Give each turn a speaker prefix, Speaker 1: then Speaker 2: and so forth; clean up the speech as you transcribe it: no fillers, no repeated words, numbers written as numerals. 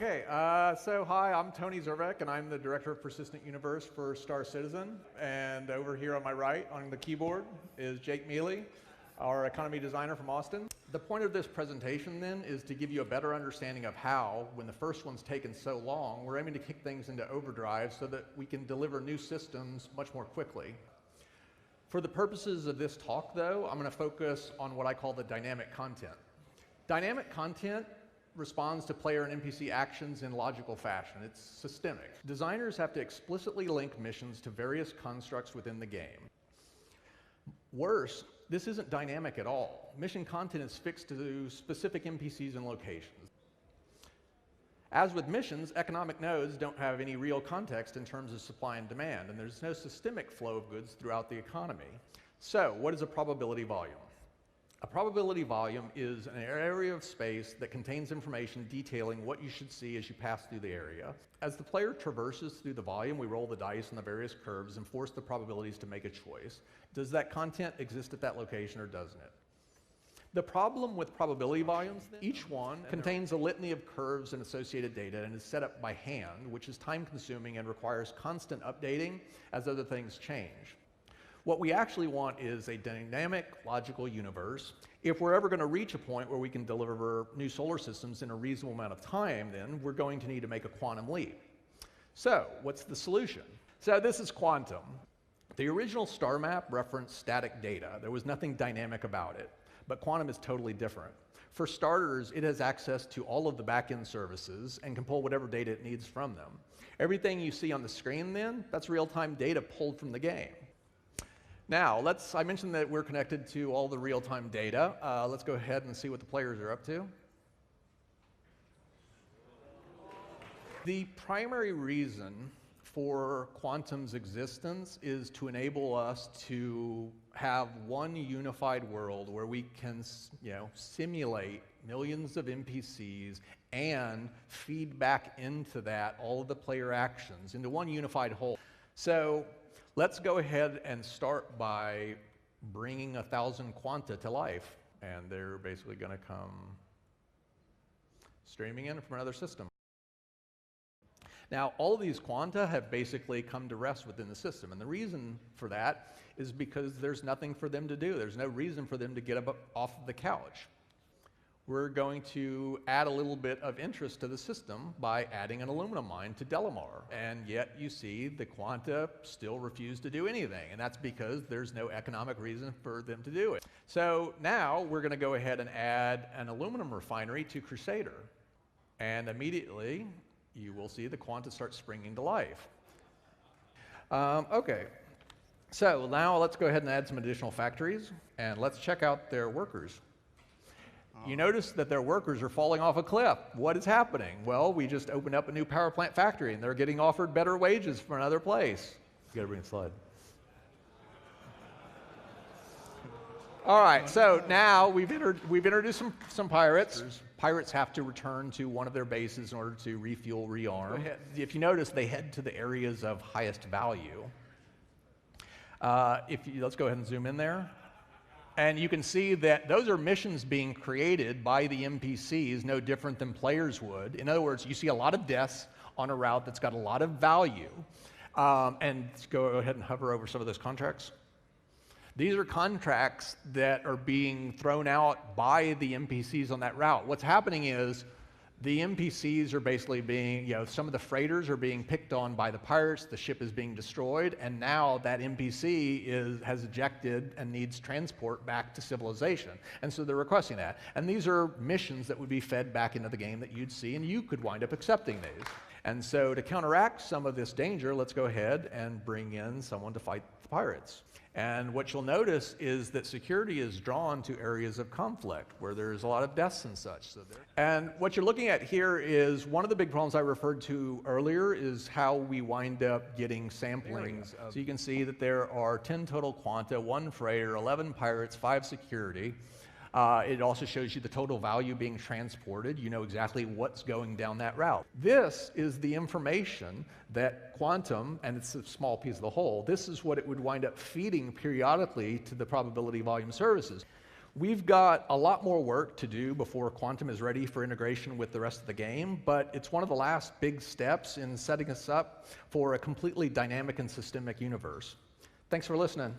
Speaker 1: Okay, so hi, I'm Tony Zurovec, and I'm the Director of Persistent Universe for Star Citizen. And over here on my right, on the keyboard, is Jake Mealy, our economy designer from Austin. The point of this presentation, then, is to give you a better understanding of how, when the first one's taken so long, we're aiming to kick things into overdrive so that we can deliver new systems much more quickly. For the purposes of this talk, though, I'm going to focus on what I call the dynamic content. Dynamic content responds to player and NPC actions in logical fashion. It's systemic. Designers have to explicitly link missions to various constructs within the game. Worse, this isn't dynamic at all. Mission content is fixed to specific NPCs and locations. As with missions, economic nodes don't have any real context in terms of supply and demand, and there's no systemic flow of goods throughout the economy. So, what is a probability volume? A probability volume is an area of space that contains information detailing what you should see as you pass through the area. As the player traverses through the volume, we roll the dice on the various curves and force the probabilities to make a choice. Does that content exist at that location or doesn't it? The problem with probability volumes, each one contains a litany of curves and associated data and is set up by hand, which is time-consuming and requires constant updating as other things change. What we actually want is a dynamic, logical universe. If we're ever going to reach a point where we can deliver new solar systems in a reasonable amount of time, then we're going to need to make a quantum leap. So, what's the solution? So this is quantum. The original star map referenced static data. There was nothing dynamic about it. But quantum is totally different. For starters, it has access to all of the back-end services and can pull whatever data it needs from them. Everything you see on the screen then, that's real-time data pulled from the game. Now, I mentioned that we're connected to all the real-time data. Let's go ahead and see what the players are up to. The primary reason for quantum's existence is to enable us to have one unified world where we can, simulate millions of NPCs and feed back into that all of the player actions into one unified whole. So let's go ahead and start by bringing 1,000 quanta to life. And they're basically going to come streaming in from another system. Now, all of these quanta have basically come to rest within the system. And the reason for that is because there's nothing for them to do. There's no reason for them to get up off of the couch. We're going to add a little bit of interest to the system by adding an aluminum mine to Delamar. And yet you see the quanta still refuse to do anything. And that's because there's no economic reason for them to do it. So now we're going to go ahead and add an aluminum refinery to Crusader. And immediately you will see the quanta start springing to life. Okay, so now let's go ahead and add some additional factories. And let's check out their workers. You notice that their workers are falling off a cliff. What is happening? Well, we just opened up a new power plant factory, and they're getting offered better wages from another place. You gotta bring a slide. All right, so now we've introduced some pirates. Pirates have to return to one of their bases in order to refuel, rearm. If you notice, they head to the areas of highest value. Let's go ahead and zoom in there. And you can see that those are missions being created by the NPCs, no different than players would. In other words, you see a lot of deaths on a route that's got a lot of value. And go ahead and hover over some of those contracts. These are contracts that are being thrown out by the NPCs on that route. What's happening is the NPCs are basically being, some of the freighters are being picked on by the pirates, the ship is being destroyed, and now that NPC has ejected and needs transport back to civilization. And so they're requesting that. And these are missions that would be fed back into the game that you'd see, and you could wind up accepting these. And so to counteract some of this danger, let's go ahead and bring in someone to fight the pirates. And what you'll notice is that security is drawn to areas of conflict where there's a lot of deaths and such. And what you're looking at here is one of the big problems I referred to earlier is how we wind up getting samplings. So you can see that there are 10 total quanta, 1 freighter, 11 pirates, 5 security. It also shows you the total value being transported. You know exactly what's going down that route. This is the information that quantum, and it's a small piece of the whole, this is what it would wind up feeding periodically to the probability volume services. We've got a lot more work to do before Quantum is ready for integration with the rest of the game, but it's one of the last big steps in setting us up for a completely dynamic and systemic universe. Thanks for listening.